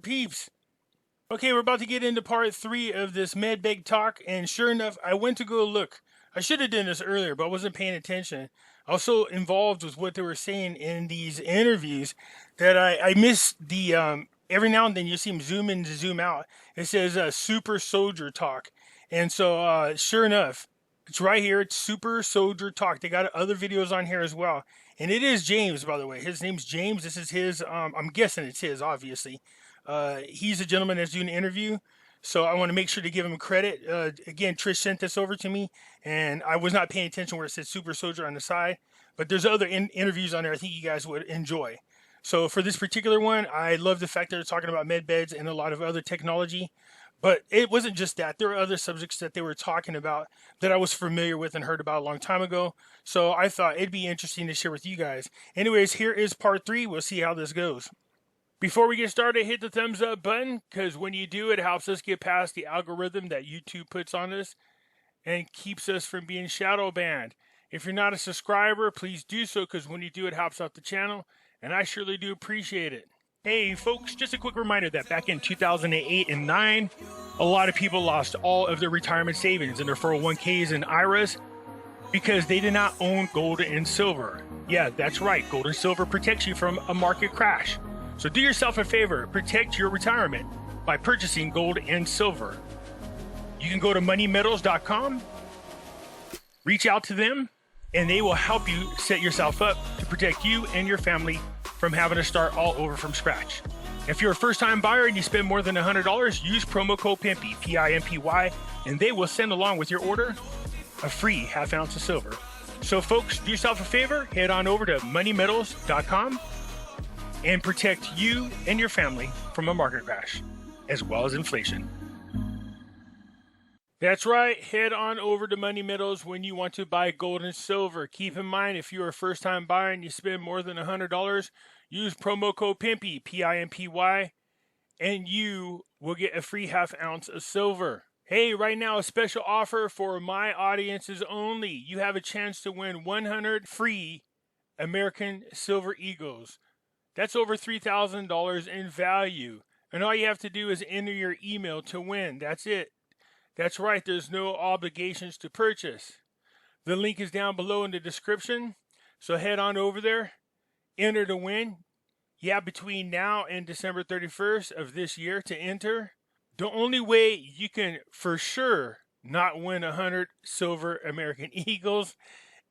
peeps? Okay, we're about to get into part 3 of this medbag talk, and sure enough, I went to go look. I should have done this earlier, but I wasn't paying attention. I was so involved with what they were saying in these interviews that I missed the, every now and then you see them zoom in to zoom out. It says Super Soldier Talk. And so, sure enough, it's right here. It's Super Soldier Talk. They got other videos on here as well. And it is James, by the way. His name's James. This is his, I'm guessing it's his, obviously. He's a gentleman that's doing an interview, so I want to make sure to give him credit. Again, Trish sent this over to me, and I was not paying attention where it said Super Soldier on the side, but there's other interviews on there I think you guys would enjoy. So for this particular one, I love the fact that they're talking about med beds and a lot of other technology, but it wasn't just that. There were other subjects that they were talking about that I was familiar with and heard about a long time ago, so I thought it'd be interesting to share with you guys. Anyways, here is part 3. We'll see how this goes. Before we get started, hit the thumbs up button, because when you do, it helps us get past the algorithm that YouTube puts on us and keeps us from being shadow banned. If you're not a subscriber, please do so, because when you do, it helps out the channel, and I surely do appreciate it. Hey folks, just a quick reminder that back in 2008 and 9, a lot of people lost all of their retirement savings and their 401ks and IRAs because they did not own gold and silver. Yeah, that's right, gold and silver protects you from a market crash. So do yourself a favor, protect your retirement by purchasing gold and silver. You can go to moneymetals.com, reach out to them, and they will help you set yourself up to protect you and your family from having to start all over from scratch. If you're a first-time buyer and you spend more than $100, use promo code Pimpy, P-I-M-P-Y, and they will send along with your order a free half ounce of silver. So folks, do yourself a favor, head on over to moneymetals.com and protect you and your family from a market crash, as well as inflation. That's right, head on over to Money Metals when you want to buy gold and silver. Keep in mind, if you're a first-time buyer and you spend more than $100, use promo code Pimpy, P-I-M-P-Y, and you will get a free half ounce of silver. Hey, right now, a special offer for my audiences only. You have a chance to win 100 free American Silver Eagles. That's over $3,000 in value. And all you have to do is enter your email to win. That's it. That's right. There's no obligations to purchase. The link is down below in the description. So head on over there. Enter to win. You have between now and December 31st of this year to enter. The only way you can for sure not win 100 silver American Eagles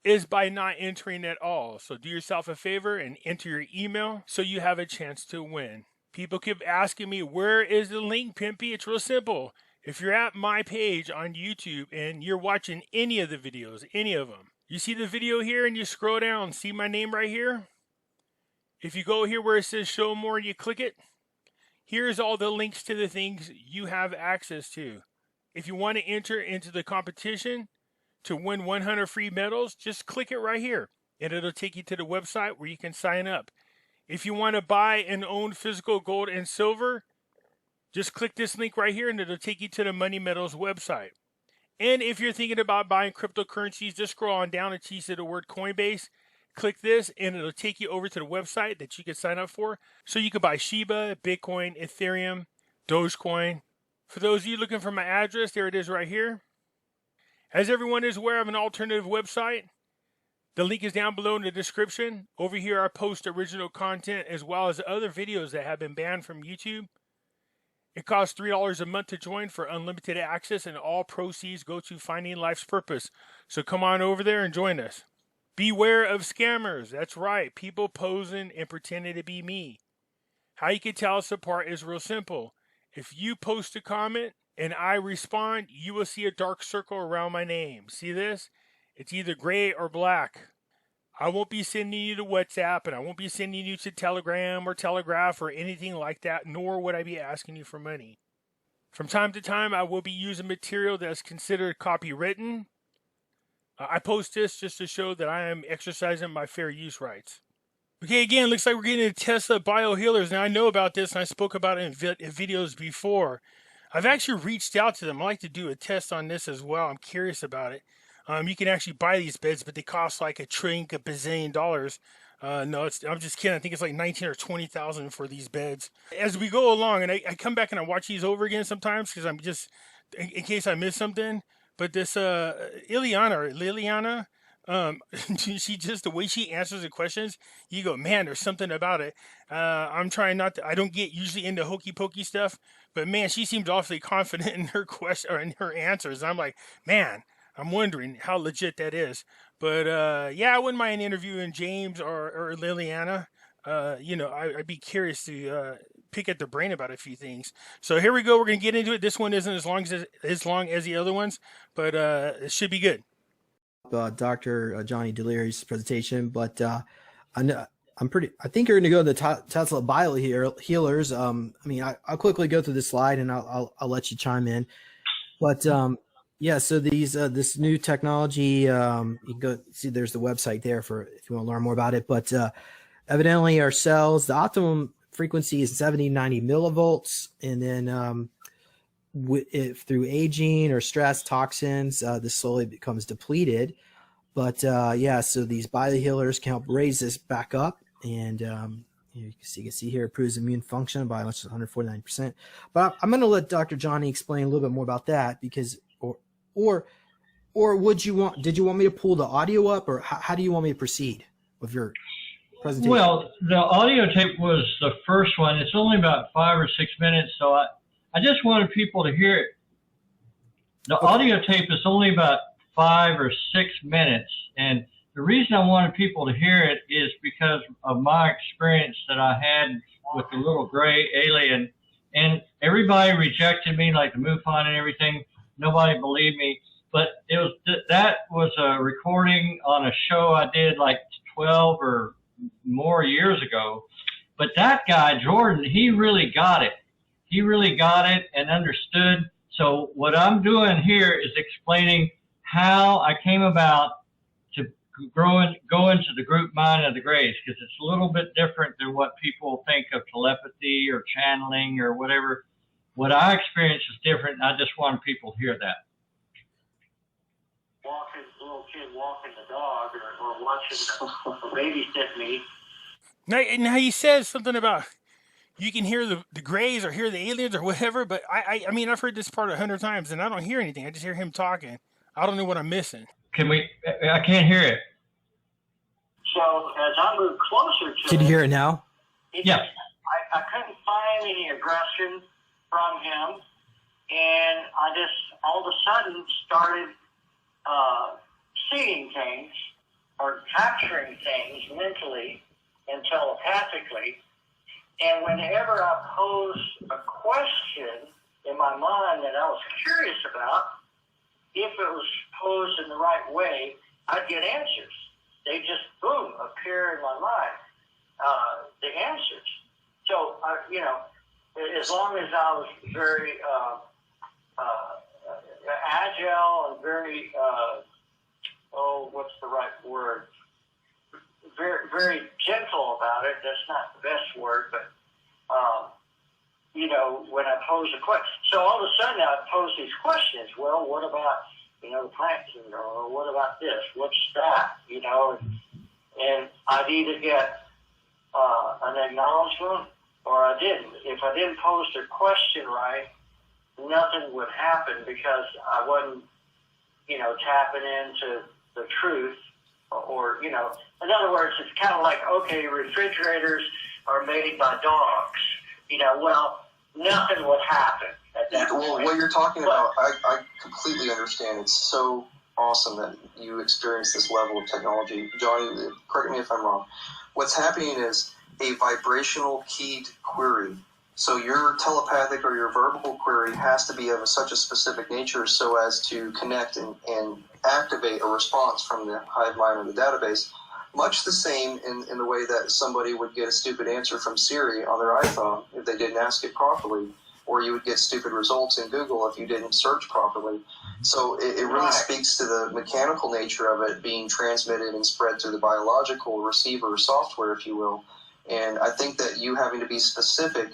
is by not entering at all. So do yourself a favor and enter your email so you have a chance to win. People keep asking me, where is the link, Pimpy? It's real simple. If you're at my page on YouTube and you're watching any of the videos, any of them, you see the video here and you scroll down, see my name right here? If you go here where it says show more and you click it, here's all the links to the things you have access to. If you want to enter into the competition to win 100 free medals, just click it right here and it'll take you to the website where you can sign up. If you want to buy and own physical gold and silver, just click this link right here and it'll take you to the Money Metals website. And if you're thinking about buying cryptocurrencies, just scroll on down and you see the word Coinbase. Click this and it'll take you over to the website that you can sign up for. So you can buy Shiba, Bitcoin, Ethereum, Dogecoin. For those of you looking for my address, there it is right here. As everyone is aware of an alternative website, the link is down below in the description. Over here I post original content as well as other videos that have been banned from YouTube. It costs $3 a month to join for unlimited access, and all proceeds go to finding life's purpose. So come on over there and join us. Beware of scammers. That's right, people posing and pretending to be me. How you can tell us apart is real simple. If you post a comment and I respond, you will see a dark circle around my name. See this? It's either gray or black. I won't be sending you to WhatsApp, and I won't be sending you to Telegram or Telegraph or anything like that, nor would I be asking you for money. From time to time, I will be using material that's considered copywritten. I post this just to show that I am exercising my fair use rights. Okay, again, looks like we're getting into Tesla biohealers. Now, I know about this, and I spoke about it in videos before. I've actually reached out to them. I'd like to do a test on this as well. I'm curious about it. You can actually buy these beds, but they cost like $1 trillion, $1 bazillion. No, I'm just kidding. I think it's like 19 or 20,000 for these beds. As we go along, and I come back and I watch these over again sometimes because I'm just in case I miss something. But this Liliana, she just the way she answers the questions, you go, man, there's something about it. I'm trying not to. I don't get usually into hokey pokey stuff, but man, she seems awfully confident in her question or in her answers. I'm like, man, I'm wondering how legit that is. But yeah, I wouldn't mind interviewing James or Liliana. I'd be curious to pick at their brain about a few things. So here we go. We're gonna get into it. This one isn't as long as the other ones, but it should be good. Dr. Johnny Deliri's presentation, but I think you're going to go to the Tesla bio healers. I'll quickly go through this slide and I'll let you chime in. But yeah, so these this new technology, you can go see. There's the website there for if you want to learn more about it. But evidently, our cells, the optimum frequency is 70, 90 millivolts, and then if through aging or stress, toxins, this slowly becomes depleted. But yeah, so these biohealers can help raise this back up, and you can see here, improves immune function by much as 149%. But I'm going to let Dr. Johnny explain a little bit more about that, because or did you want me to pull the audio up, or how do you want me to proceed with your presentation? Well, the audio tape was the first one. It's only about 5 or 6 minutes, so I just wanted people to hear it. The audio tape is only about 5 or 6 minutes, and the reason I wanted people to hear it is because of my experience that I had with the little gray alien, and everybody rejected me, like the MUFON and everything. Nobody believed me, but that was a recording on a show I did like 12 or more years ago. But that guy, Jordan, he really got it. He really got it and understood. So what I'm doing here is explaining how I came about to go into the group mind of the grays, because it's a little bit different than what people think of telepathy or channeling or whatever. What I experience is different, and I just want people to hear that. Walking, little kid walking the dog or watching a babysit me. Now he says something about you can hear the grays or hear the aliens or whatever, but I mean, I've heard this part 100 times and I don't hear anything. I just hear him talking. I don't know what I'm missing. I can't hear it. So as I move closer to Can you hear it now? Yeah. I couldn't find any aggression from him, and I just all of a sudden started seeing things or capturing things mentally and telepathically. And whenever I posed a question in my mind that I was curious about, if it was posed in the right way, I'd get answers. They just, boom, appear in my mind, the answers. So, as long as I was very agile and very, what's the right word? Very, very gentle about it. That's not the best word, but, when I pose a question. So all of a sudden I pose these questions. Well, what about, the plant kingdom? Or what about this? What's that? And I'd either get an acknowledgement or I didn't. If I didn't pose the question right, nothing would happen because I wasn't, tapping into the truth or, in other words, it's kind of like, okay, refrigerators are made by dogs. Well, nothing would happen at that point. Well, what you're talking about, I completely understand. It's so awesome that you experience this level of technology. Johnny, correct me if I'm wrong. What's happening is a vibrational keyed query. So your telepathic or your verbal query has to be of such a specific nature so as to connect and activate a response from the hive mind or the database, much the same in the way that somebody would get a stupid answer from Siri on their iPhone if they didn't ask it properly, or you would get stupid results in Google if you didn't search properly. So it really speaks to the mechanical nature of it being transmitted and spread through the biological receiver software, if you will. And I think that you having to be specific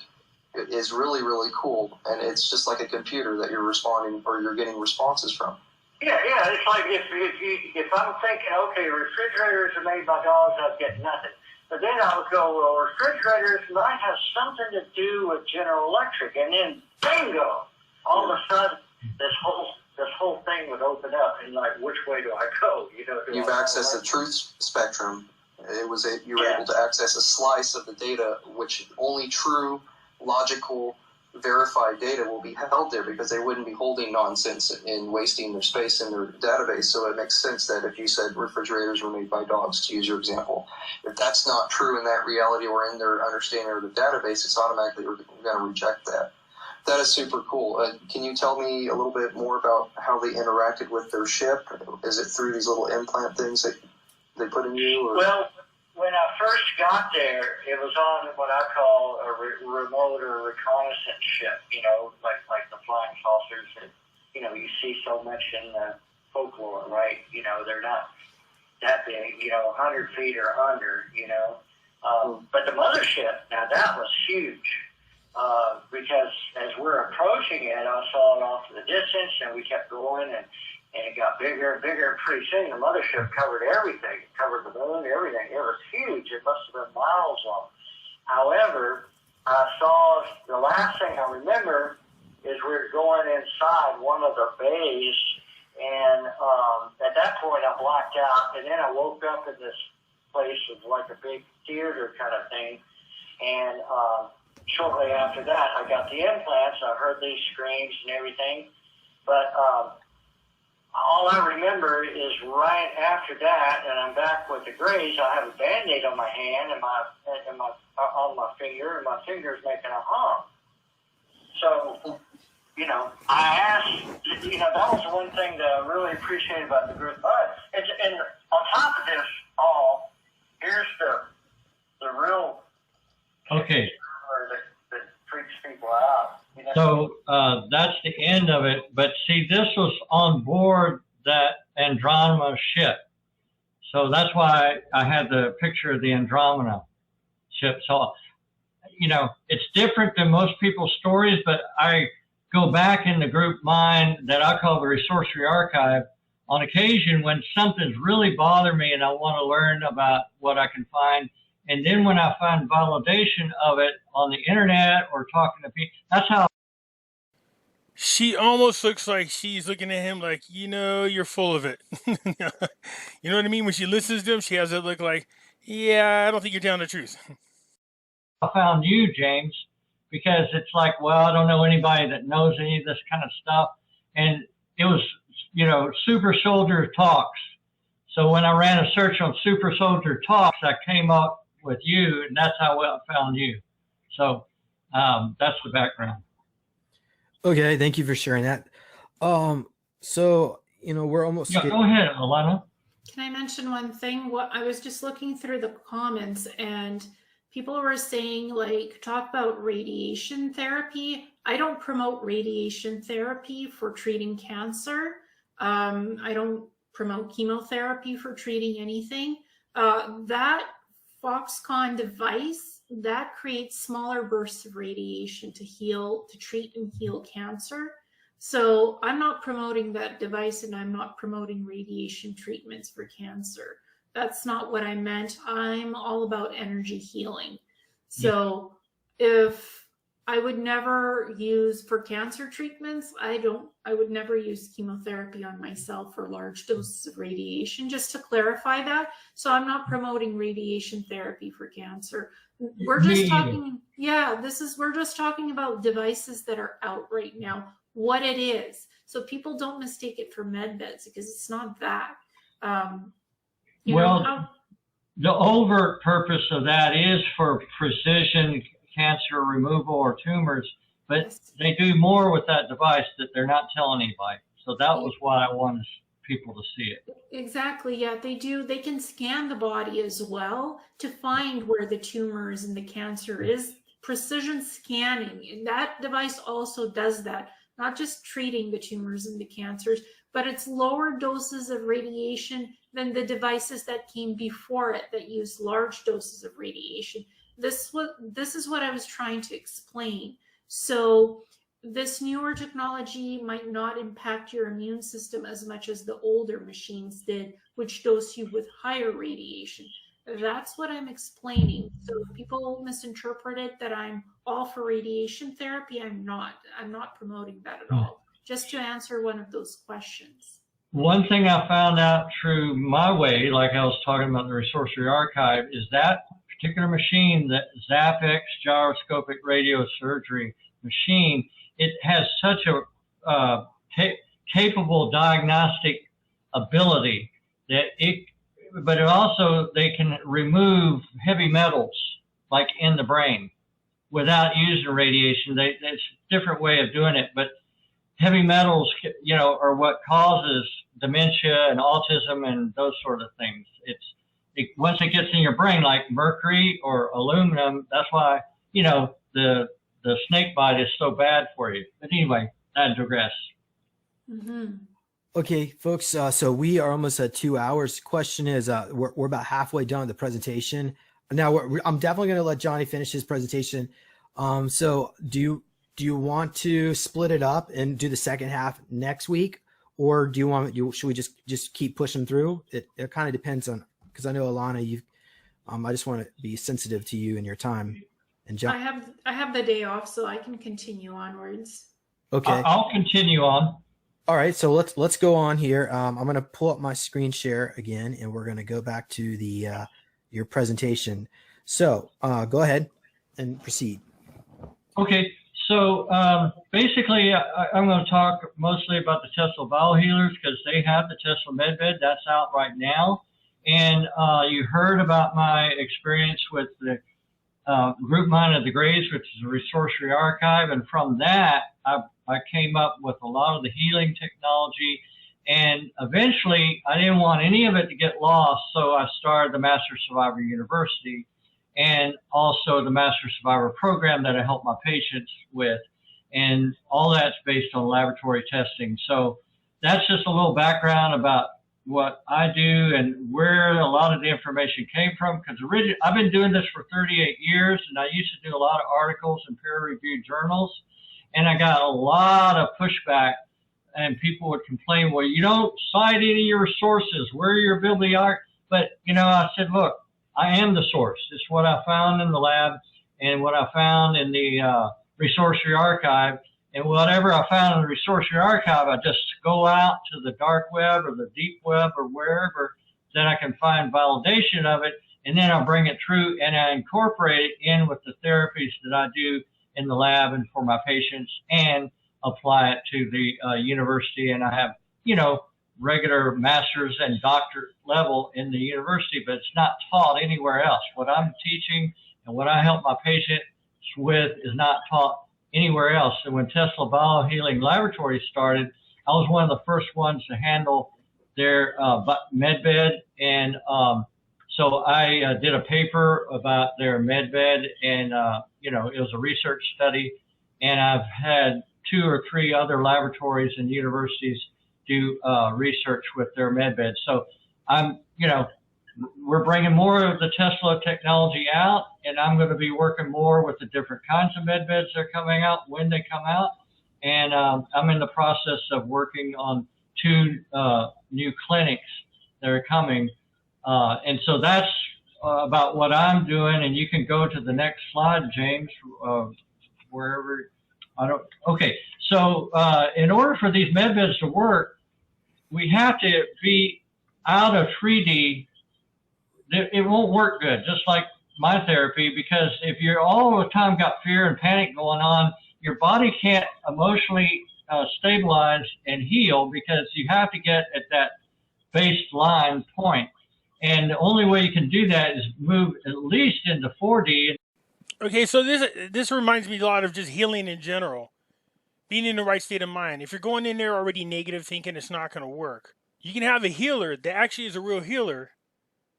is really, really cool. And it's just like a computer that you're responding or you're getting responses from. Yeah. It's like if I'm thinking, okay, refrigerators are made by dogs, I'd get nothing. But then I would go, well, refrigerators might have something to do with General Electric. And then, bingo, all of a sudden, this whole thing would open up. And, like, which way do I go? You know, You've accessed the truth spectrum. You were able to access a slice of the data, which only true, logical, verified data will be held there, because they wouldn't be holding nonsense and wasting their space in their database. So it makes sense that if you said refrigerators were made by dogs, to use your example, if that's not true in that reality or in their understanding of the database, it's automatically going to reject that. That is super cool. Can you tell me a little bit more about how they interacted with their ship? Is it through these little implant things that they put in you? Or? Well, when I first got there, it was on what I call a remote or reconnaissance ship, you know, like the flying saucers that, you know, you see so much in the folklore, right? You know, they're not that big, you know, 100 feet or under, you know. But the mothership, now that was huge, because as we're approaching it, I saw it off in the distance, and we kept going, and it got bigger and bigger, and pretty soon the mothership covered everything. It covered the moon, everything. It was huge. It must have been miles long. However, I saw, the last thing I remember is we were going inside one of the bays, and at that point I blacked out, and then I woke up in this place with like a big theater kind of thing, and shortly after that I got the implants. I heard these screams and everything, but all I remember is right after that, and I'm back with the grays, I have a Band-Aid on my hand and on my finger, and my finger's making a hum. So, you know, I asked, you know, that was the one thing that I really appreciated about the group. But and on top of this all, here's the real Okay. that freaks people out. You know? So that's the end of it. But see, this was on board that Andromeda ship. So that's why I had the picture of the Andromeda ship. So, you know, it's different than most people's stories, but I go back in the group mind that I call the Resourcery Archive on occasion when something's really bothered me and I want to learn about what I can find. And then when I find validation of it on the internet or talking to people, that's how. She almost looks like she's looking at him like, you know, you're full of it. You know what I mean? When she listens to him, she has that look like, yeah, I don't think you're telling the truth. I found you, James, because it's like, well, I don't know anybody that knows any of this kind of stuff. And it was, you know, Super Soldier Talks. So when I ran a search on Super Soldier Talks, I came up with you, and that's how I found you. So that's the background. Okay, thank you for sharing that. So, you know, we're almost... Yeah, go ahead, Alana. Can I mention one thing? What I was just looking through the comments, and people were saying, like, talk about radiation therapy. I don't promote radiation therapy for treating cancer. I don't promote chemotherapy for treating anything. That Foxconn device, that creates smaller bursts of radiation to treat and heal cancer. So I'm not promoting that device, and I'm not promoting radiation treatments for cancer. That's not what I meant. I'm all about energy healing. So if I would never use for cancer treatments, I would never use chemotherapy on myself for large doses of radiation, just to clarify that. So I'm not promoting radiation therapy for cancer. We're just talking, we're just talking about devices that are out right now, what it is. So people don't mistake it for med beds, because it's not that. The overt purpose of that is for precision cancer removal or tumors, but they do more with that device that they're not telling anybody. So that was why I wanted people to see it. Exactly. Yeah, they do. They can scan the body as well to find where the tumors and the cancer is. Precision scanning. And that device also does that, not just treating the tumors and the cancers, but it's lower doses of radiation than the devices that came before it that used large doses of radiation. This is what I was trying to explain. So this newer technology might not impact your immune system as much as the older machines did, which dose you with higher radiation. That's what I'm explaining. So if people misinterpreted that I'm all for radiation therapy, I'm not. I'm not promoting that at all. Just to answer one of those questions. One thing I found out through my way, like I was talking about the Resourcery Archive, is that particular machine, the ZapX gyroscopic radiosurgery machine, it has such a capable diagnostic ability that but it also, they can remove heavy metals like in the brain without using radiation. It's a different way of doing it, but heavy metals, are what causes dementia and autism and those sort of things. Once it gets in your brain, like mercury or aluminum, that's why, the snake bite is so bad for you. But anyway, I digress. Mm-hmm. Okay, folks. So we are almost at 2 hours. Question is, we're about halfway done with the presentation. Now I'm definitely going to let Johnny finish his presentation. So do you want to split it up and do the second half next week, or should we just keep pushing through? It kind of depends on, because I know Alana, I just want to be sensitive to you and your time. And John, I have the day off, so I can continue onwards. Okay, I'll continue on. All right, so let's go on here. I'm going to pull up my screen share again, and we're going to go back to the your presentation. So go ahead and proceed. Okay, so basically I'm going to talk mostly about the Tesla biohealers because they have the Tesla MedBed. That's out right now. And you heard about my experience with the Group Mind of the Graves, which is a Resourcery Archive. And from that, I came up with a lot of the healing technology. And eventually, I didn't want any of it to get lost, so I started the Master Survivor University and also the Master Survivor program that I help my patients with. And all that's based on laboratory testing. So that's just a little background about what I do and where a lot of the information came from. Because I've been doing this for 38 years, and I used to do a lot of articles in peer-reviewed journals. And I got a lot of pushback, and people would complain, well, you don't cite any of your sources. Where are your bibliography? But, I said, look, I am the source. It's what I found in the lab and what I found in the Resourcery Archive. And whatever I found in the Resourcery Archive, I just go out to the dark web or the deep web or wherever that I can find validation of it. And then I bring it through and I incorporate it in with the therapies that I do in the lab and for my patients and apply it to the university. And I have, regular master's and doctorate level in the university, but it's not taught anywhere else. What I'm teaching and what I help my patients with is not taught anywhere else. And when Tesla Biohealing Laboratory started, I was one of the first ones to handle their MedBed. And so I did a paper about their MedBed, and it was a research study. And I've had 2 or 3 other laboratories and universities do research with their MedBed. So we're bringing more of the Tesla technology out, and I'm going to be working more with the different kinds of MedBeds that are coming out when they come out. And I'm in the process of working on 2 new clinics that are coming. And so that's about what I'm doing. And you can go to the next slide, James, wherever. Okay. So in order for these MedBeds to work, we have to be out of 3D. It won't work good, just like my therapy, because if you're all the time got fear and panic going on, your body can't emotionally stabilize and heal, because you have to get at that baseline point. And the only way you can do that is move at least into 4D. Okay, so this reminds me a lot of just healing in general. Being in the right state of mind. If you're going in there already negative, thinking it's not going to work, you can have a healer that actually is a real healer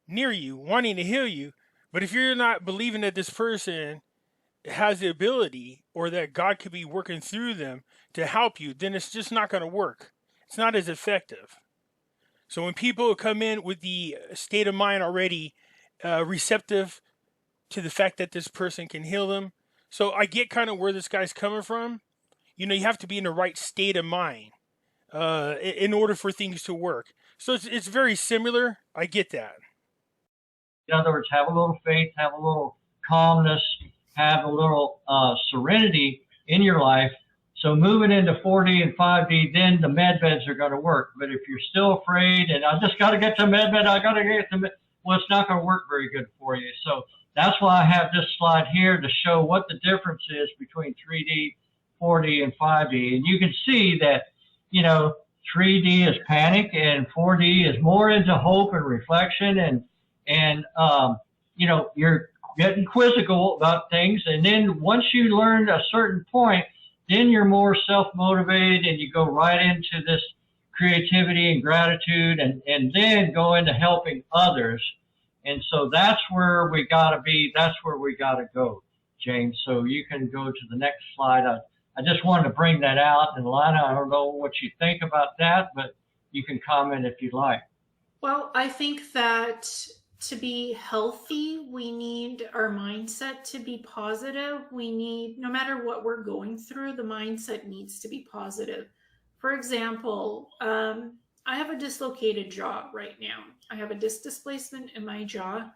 near you, wanting to heal you. But if you're not believing that this person has the ability, or that God could be working through them to help you, then it's just not going to work. It's not as effective. So when people come in with the state of mind already receptive to the fact that this person can heal them, so I get kind of where this guy's coming from. You have to be in the right state of mind in order for things to work. So it's very similar. I get that. In other words, have a little faith, have a little calmness, have a little serenity in your life. So moving into 4D and 5D, then the med beds are going to work. But if you're still afraid, and I just got to get to med bed, I got to get to med, well, it's not going to work very good for you. So that's why I have this slide here to show what the difference is between 3D, 4D, and 5D. And you can see that, you know, 3D is panic and 4D is more into hope and reflection, and you know, you're getting quizzical about things. And then once you learn a certain point, then you're more self-motivated and you go right into this creativity and gratitude, and then go into helping others. And so that's where we got to be. That's where we got to go, James. So you can go to the next slide. I just wanted to bring that out. And Lana, I don't know what you think about that, but you can comment if you'd like. Well, I think that to be healthy, we need our mindset to be positive. We need, no matter what we're going through, the mindset needs to be positive. For example, I have a dislocated jaw right now. I have a disc displacement in my jaw.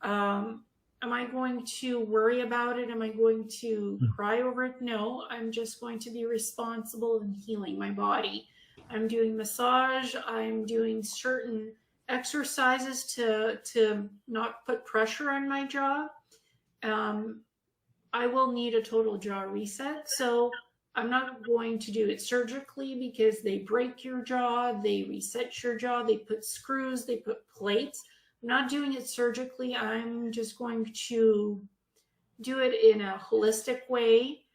Am I going to worry about it? Am I going to cry over it? No, I'm just going to be responsible in healing my body. I'm doing massage. I'm doing certain exercises to not put pressure on my jaw. I will need a total jaw reset. So I'm not going to do it surgically because they break your jaw, they reset your jaw, they put screws, they put plates. I'm not doing it surgically. I'm just going to do it in a holistic way.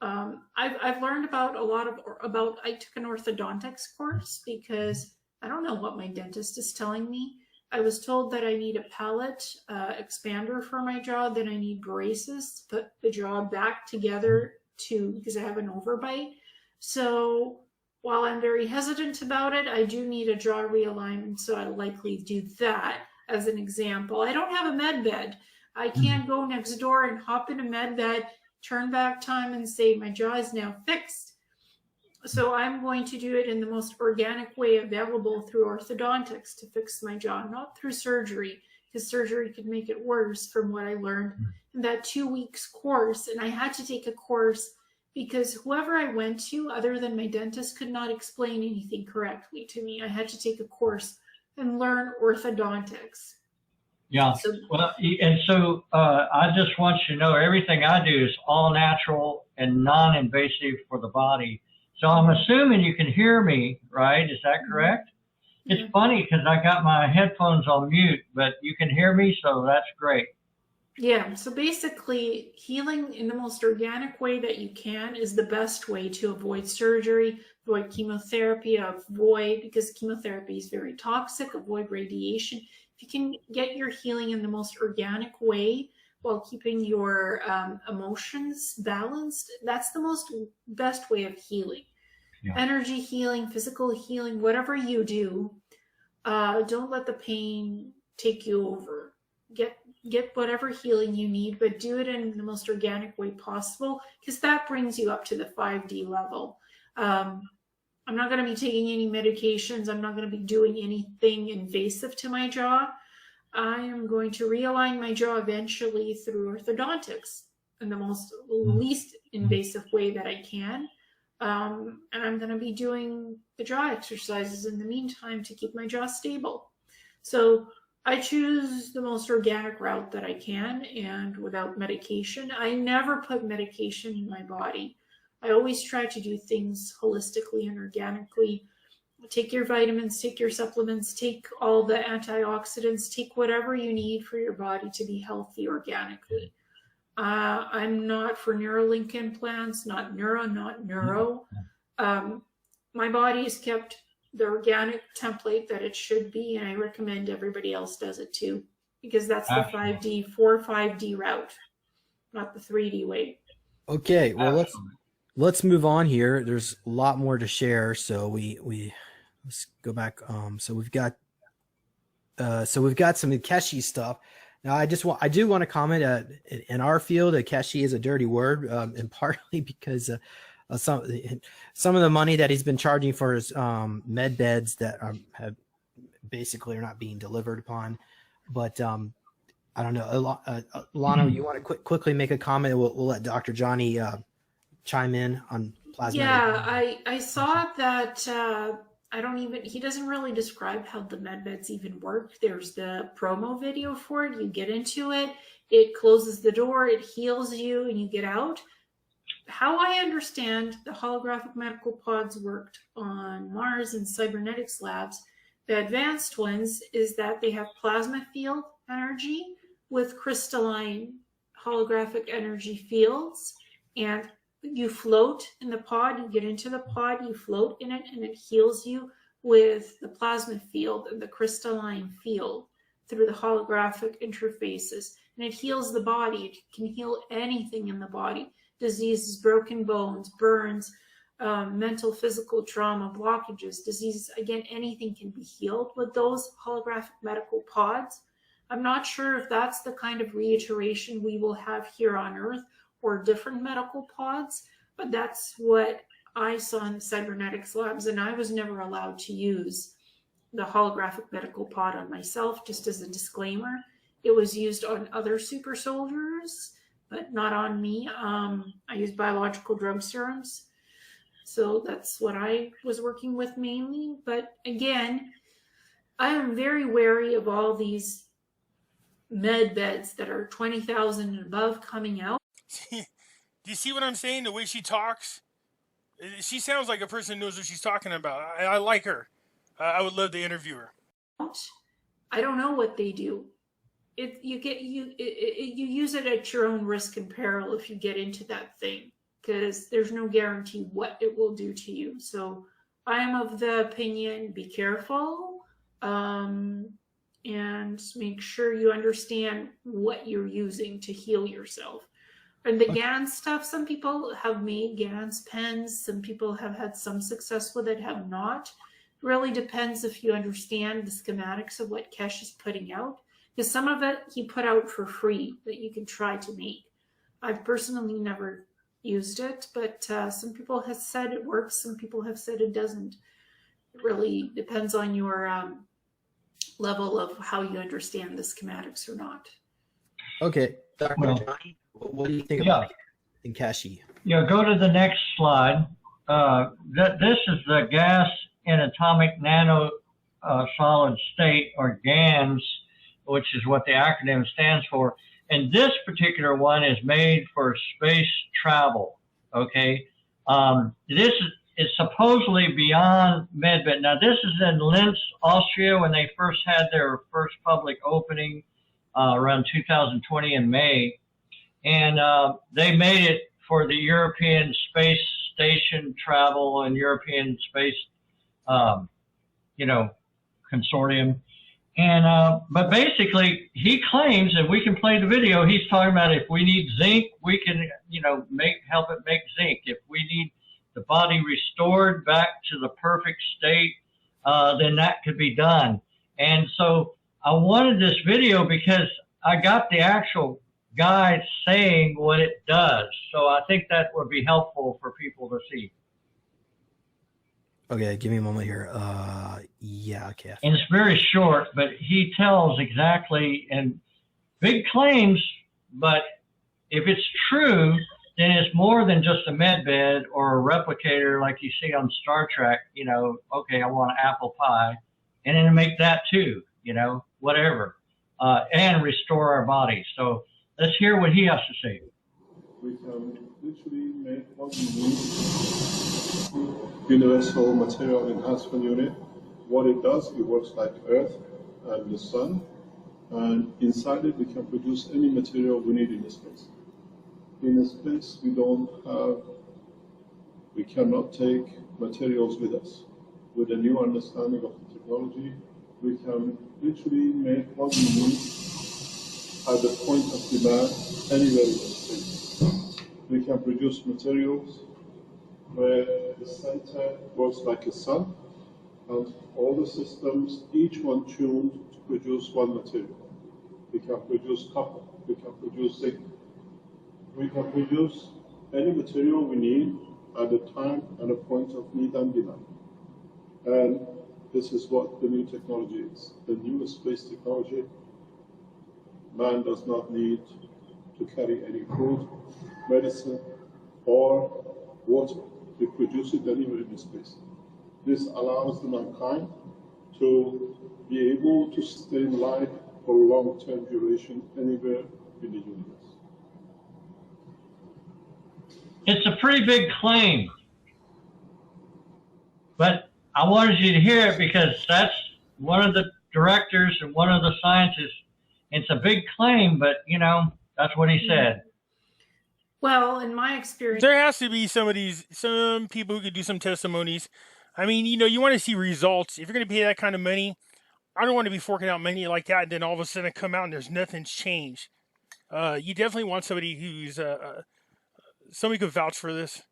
I've learned about I took an orthodontics course because I don't know what my dentist is telling me. I was told that I need a palate expander for my jaw, then I need braces to put the jaw back together because I have an overbite. So while I'm very hesitant about it, I do need a jaw realignment, so I'll likely do that as an example. I don't have a med bed. I can't go next door and hop in a med bed, turn back time and say my jaw is now fixed. So I'm going to do it in the most organic way available through orthodontics to fix my jaw, not through surgery, because surgery could make it worse from what I learned in that 2 weeks course. And I had to take a course because whoever I went to, other than my dentist, could not explain anything correctly to me. I had to take a course and learn orthodontics. Yeah. Well, and so I just want you to know everything I do is all natural and non-invasive for the body. So I'm assuming you can hear me, right? Is that correct? Yeah. It's funny because I got my headphones on mute, but you can hear me, so that's great. Yeah, so basically healing in the most organic way that you can is the best way to avoid surgery, avoid chemotherapy, because chemotherapy is very toxic, avoid radiation. If you can get your healing in the most organic way while keeping your emotions balanced, that's the best way of healing. Yeah. Energy healing, physical healing, whatever you do, don't let the pain take you over. Get whatever healing you need, but do it in the most organic way possible, because that brings you up to the 5D level. I'm not going to be taking any medications. I'm not going to be doing anything invasive to my jaw. I am going to realign my jaw eventually through orthodontics in the least invasive way that I can. And I'm going to be doing the jaw exercises in the meantime to keep my jaw stable. So I choose the most organic route that I can and without medication. I never put medication in my body. I always try to do things holistically and organically. Take your vitamins, take your supplements, take all the antioxidants, take whatever you need for your body to be healthy organically. I'm not for Neuralink implants, not neuro. My body is kept the organic template that it should be, and I recommend everybody else does it too, because that's the 5D route, not the 3D way. Okay, well let's move on here. There's a lot more to share, so we let's go back. So we've got some Akeshi stuff. Now I do want to comment. In our field, Akeshi is a dirty word, and partly because some of the money that he's been charging for his med beds that have basically are not being delivered upon. But I don't know. Lana, you want to quickly make a comment? We'll let Dr. Johnny chime in on plasma. Yeah, I saw that. He doesn't really describe how the med beds even work. There's the promo video for it. You get into it, it closes the door, it heals you, and you get out. How I understand the holographic medical pods worked on Mars and cybernetics labs, the advanced ones, is that they have plasma field energy with crystalline holographic energy fields, and you float in the pod, you get into the pod, you float in it, and it heals you with the plasma field and the crystalline field through the holographic interfaces. And it heals the body. It can heal anything in the body. Diseases, broken bones, burns, mental, physical trauma, blockages, diseases. Again, anything can be healed with those holographic medical pods. I'm not sure if that's the kind of reiteration we will have here on Earth or different medical pods, but that's what I saw in the cybernetics labs, and I was never allowed to use the holographic medical pod on myself. Just as a disclaimer, it was used on other super soldiers, but not on me. I used biological drug serums, so that's what I was working with mainly. But again, I am very wary of all these med beds that are 20,000 and above coming out. Do you see what I'm saying? The way she talks, she sounds like a person who knows what she's talking about. I like her. I would love to interview her. I don't know what they do. You use it at your own risk and peril if you get into that thing, because there's no guarantee what it will do to you. So I am of the opinion, be careful, and make sure you understand what you're using to heal yourself. And the GANs stuff, some people have made GANs pens. Some people have had some success with it, have not. It really depends if you understand the schematics of what Kesh is putting out. Because some of it he put out for free that you can try to make. I've personally never used it, but some people have said it works. Some people have said it doesn't. It really depends on your level of how you understand the schematics or not. Okay, Dr. Johnny, what do you think about Nkashi? Yeah, go to the next slide. This is the gas in atomic nano solid state, or GANS, which is what the acronym stands for. And this particular one is made for space travel, okay? This is supposedly beyond MedBed. Now, this is in Linz, Austria, when they first had their first public opening around 2020 in May. And they made it for the European Space Station travel and European Space, consortium. And but basically, he claims, and we can play the video. He's talking about if we need zinc, we can, help it make zinc. If we need the body restored back to the perfect state, then that could be done. And so I wanted this video because I got the actual guy saying what it does. So I think that would be helpful for people to see. Okay, give me a moment here. Yeah, okay. And it's very short, but he tells exactly, and big claims, but if it's true, then it's more than just a med bed or a replicator like you see on Star Trek. Okay, I want an apple pie, and then make that too, whatever, and restore our bodies. So let's hear what he has to say. We can literally make what we need. Universal Material Enhancement Unit. What it does, it works like Earth and the Sun, and inside it we can produce any material we need in the space. In a space we cannot take materials with us. With a new understanding of the technology, we can literally make what we need at the point of demand anywhere in the space. We can produce materials where the center works like a sun, and all the systems, each one tuned to produce one material. We can produce copper, we can produce zinc, we can produce any material we need at a time and a point of need and demand. And this is what the new technology is. The new space technology man does not need to carry any food, medicine, or water. They produce it anywhere in space. This allows the mankind to be able to sustain life for long-term duration anywhere in the universe. It's a pretty big claim, but I wanted you to hear it because that's one of the directors and one of the scientists. It's a big claim, but you know, that's what he said. Well, in my experience, There has to be some people who could do some testimonies. I mean, you know, you want to see results. If you're going to pay that kind of money, I don't want to be forking out money like that and then all of a sudden come out and there's nothing's changed. You definitely want somebody who's somebody could vouch for this,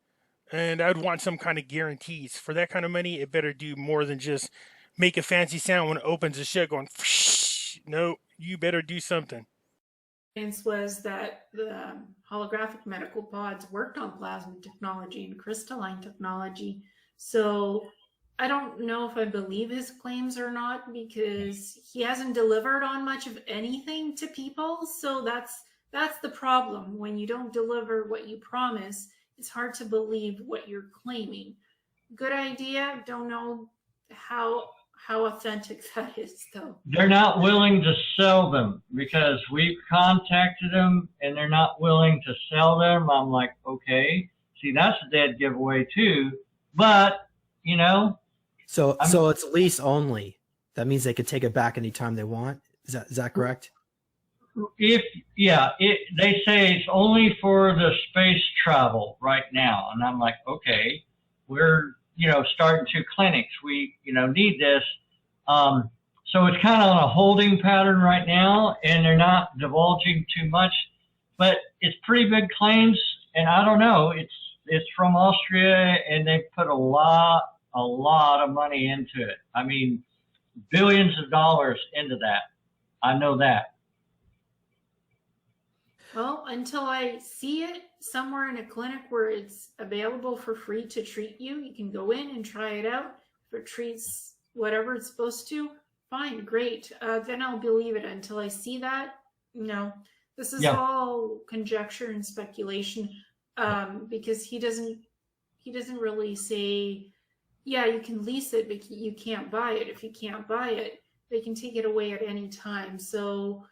and I would want some kind of guarantees for that kind of money. It better do more than just make a fancy sound when it opens the shit going. No, you better do something. was that the holographic medical pods worked on plasma technology and crystalline technology. So I don't know if I believe his claims or not, because he hasn't delivered on much of anything to people. So that's the problem. When you don't deliver what you promise, it's hard to believe what you're claiming. Good idea. Don't know how authentic that is, though. They're not willing to sell them because we've contacted them and they're not willing to sell them. I'm like, okay, see, that's a dead giveaway too. But, you know. So it's lease only. That means they could take it back anytime they want. Is that correct? They say it's only for the space travel right now. And I'm like, okay, we're, starting 2 clinics. We, need this. So it's kind of on a holding pattern right now, and they're not divulging too much, but it's pretty big claims. And I don't know, it's from Austria, and they put a lot of money into it. I mean, billions of dollars into that. I know that. Well, until I see it somewhere in a clinic where it's available for free to treat you, you can go in and try it out. If it treats whatever it's supposed to, fine, great. Then I'll believe it. Until I see that, no. This is all conjecture and speculation, because he doesn't really say, yeah, you can lease it, but you can't buy it. If you can't buy it, they can take it away at any time. So,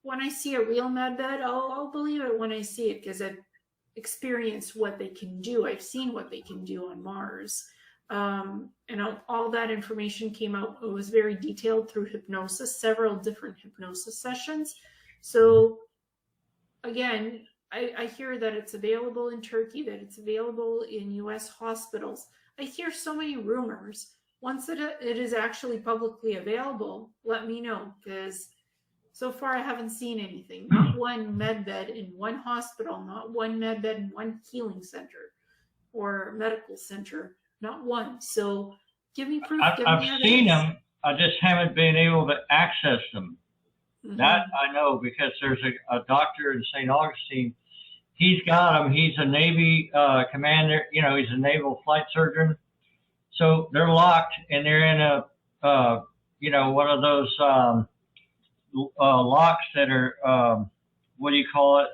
when I see a real med bed, I'll believe it when I see it, because I've experienced what they can do. I've seen what they can do on Mars. And all that information came out. It was very detailed through hypnosis, several different hypnosis sessions. So again, I hear that it's available in Turkey, that it's available in US hospitals. I hear so many rumors. Once it is actually publicly available, let me know, because so far I haven't seen anything. Not one med bed in one hospital, not one med bed in one healing center or medical center, not one. So give me proof. I've seen them. I just haven't been able to access them. Mm-hmm. That I know, because there's a doctor in St. Augustine. He's got them. He's a Navy commander. He's a naval flight surgeon. So they're locked, and they're in a, one of those locks that are, what do you call it?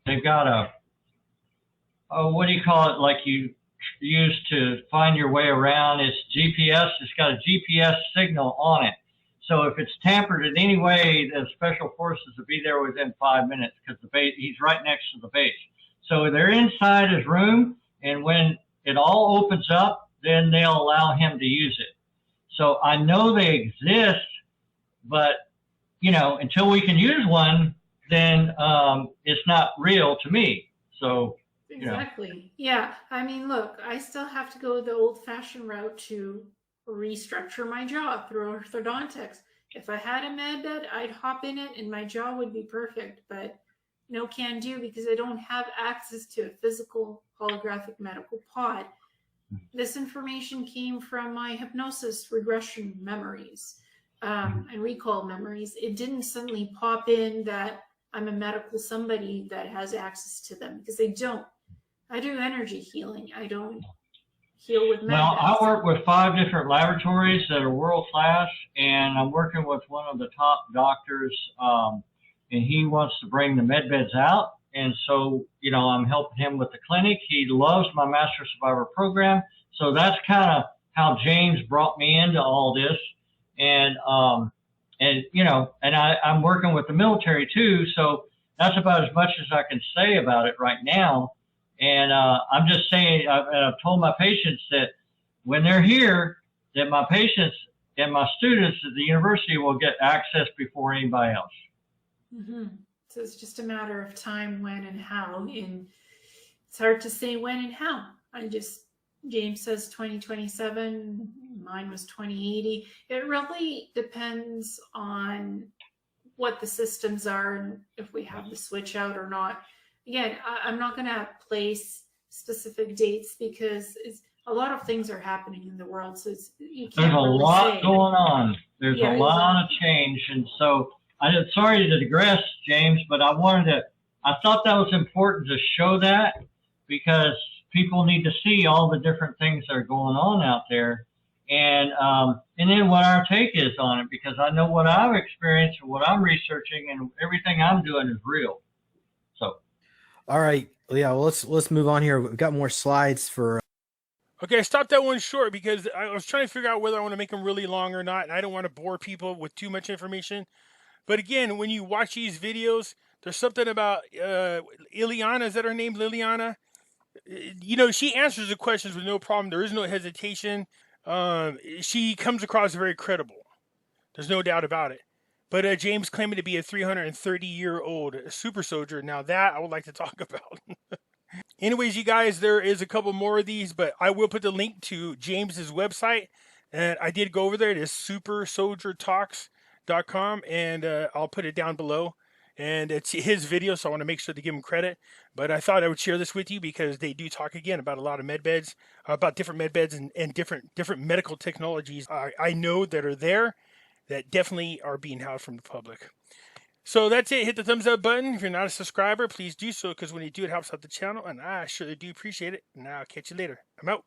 They've got a, what do you call it? Like you use to find your way around. It's GPS. It's got a GPS signal on it. So if it's tampered in any way, the special forces will be there within 5 minutes, because he's right next to the base. So they're inside his room, and when it all opens up, then they'll allow him to use it. So I know they exist, but, until we can use one, then it's not real to me. So, Exactly. Yeah. I mean, look, I still have to go the old-fashioned route to restructure my jaw through orthodontics. If I had a med bed, I'd hop in it and my jaw would be perfect, but no can do, because I don't have access to a physical holographic medical pod. This information came from my hypnosis regression memories and recall memories. It didn't suddenly pop in that I'm a medical somebody that has access to them, because they don't. I do energy healing. I don't heal with med Well, I beds? work with 5 different laboratories that are world class, and I'm working with one of the top doctors, and he wants to bring the med beds out. And so, I'm helping him with the clinic. He loves my Master Survivor program. So that's kind of how James brought me into all this. And I'm working with the military too. So that's about as much as I can say about it right now. And I'm just saying, I've told my patients that when they're here, that my patients and my students at the university will get access before anybody else. Mm-hmm. So it's just a matter of time, when and how. And it's hard to say when and how. James says 2027, mine was 2080. It really depends on what the systems are and if we have the switch out or not. Again, I'm not going to place specific dates because a lot of things are happening in the world. So you can't There's a really lot say. going on. There's Yeah, a lot of change. And so I'm sorry to digress, James, but I thought that was important to show that, because people need to see all the different things that are going on out there, and then what our take is on it, because I know what I've experienced and what I'm researching, and everything I'm doing is real. So, All right, yeah. Well, let's move on here. We've got more slides for. Okay, I stopped that one short because I was trying to figure out whether I want to make them really long or not, and I don't want to bore people with too much information. But again, when you watch these videos, there's something about Ileana. Is that her name, Liliana? She answers the questions with no problem. There is no hesitation. She comes across very credible. There's no doubt about it. But James claiming to be a 330-year-old super soldier. Now that I would like to talk about. Anyways, you guys, there is a couple more of these, but I will put the link to James's website. And I did go over there. It is supersoldiertalks.com, and I'll put it down below. And it's his video, so I want to make sure to give him credit. But I thought I would share this with you because they do talk again about a lot of med beds, about different med beds and different medical technologies I know that are there that definitely are being held from the public. So that's it. Hit the thumbs up button. If you're not a subscriber, please do so, because when you do, it helps out the channel, and I surely do appreciate it. And I'll catch you later. I'm out.